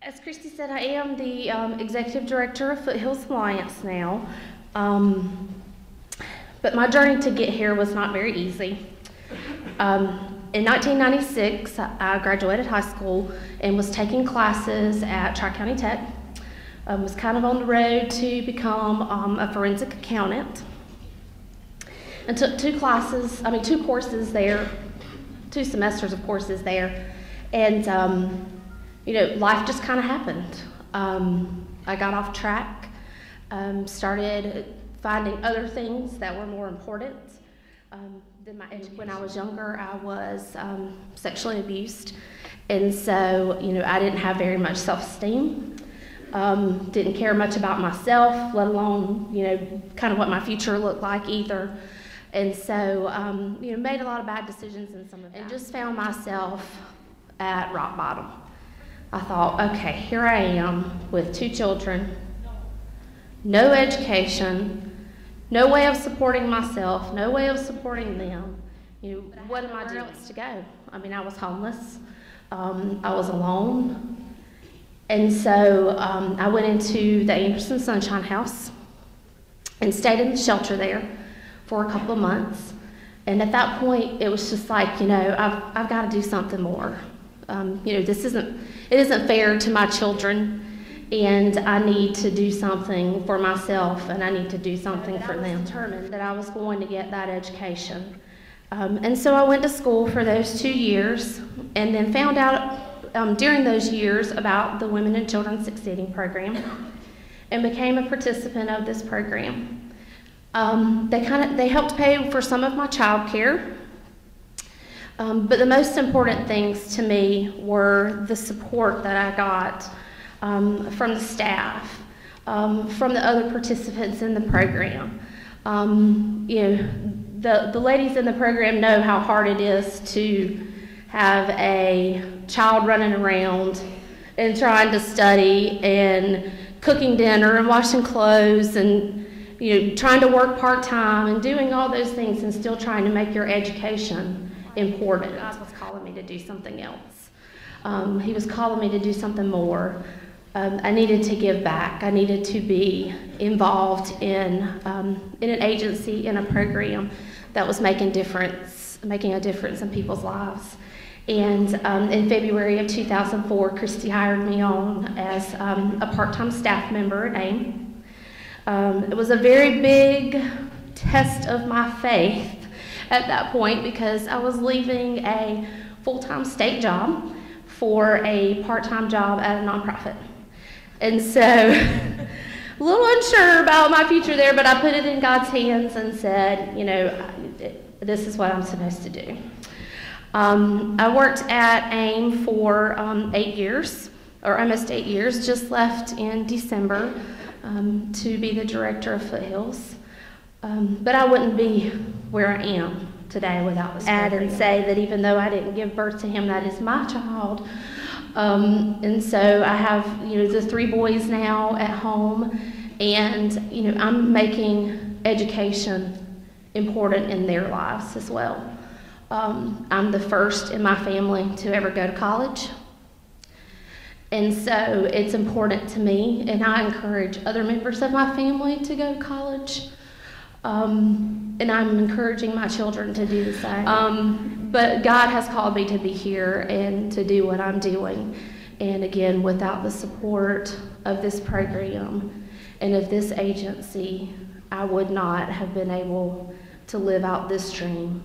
As Christy said, I am the Executive Director of Foothills Alliance now. But my journey to get here was not very easy. In 1996, I graduated high school and was taking classes at Tri-County Tech. Was kind of on the road to become a forensic accountant. And took two courses there, 2 semesters of courses there. And life just kind of happened. I got off track, started finding other things that were more important than my education. When I was younger, I was sexually abused, and so I didn't have very much self-esteem. Didn't care much about myself, let alone kind of what my future looked like either. And so made a lot of bad decisions in some of that, and just found myself at rock bottom. I thought, okay, here I am with 2 children, no education, no way of supporting myself, no way of supporting them. What am I doing? Where else to go? I was homeless. I was alone. And so I went into the Anderson Sunshine House and stayed in the shelter there for a couple of months. And at that point, it was just like, I've got to do something more. It isn't fair to my children, and I need to do something for myself, and I need to do something for them. I was determined that I was going to get that education. And so I went to school for those 2 years, and then found out during those years about the Women and Children Succeeding program, and became a participant of this program. They helped pay for some of my child care. But the most important things to me were the support that I got from the staff, from the other participants in the program. The ladies in the program know how hard it is to have a child running around and trying to study and cooking dinner and washing clothes and trying to work part-time and doing all those things and still trying to make your education important. God was calling me to do something else. He was calling me to do something more. I needed to give back. I needed to be involved in an agency, in a program that was making a difference in people's lives. And in February of 2004, Christy hired me on as a part-time staff member at AIM. It was a very big test of my faith at that point, because I was leaving a full-time state job for a part-time job at a nonprofit. And so, a little unsure about my future there, but I put it in God's hands and said, this is what I'm supposed to do. I worked at AIM for 8 years, or almost 8 years, just left in December to be the director of Foothills. But I wouldn't be where I am today without this program. Add and say that even though I didn't give birth to him, that is my child. And so I have, the 3 boys now at home, and, I'm making education important in their lives as well. I'm the first in my family to ever go to college. And so it's important to me, and I encourage other members of my family to go to college. And I'm encouraging my children to do the same. But God has called me to be here and to do what I'm doing. And again, without the support of this program and of this agency, I would not have been able to live out this dream.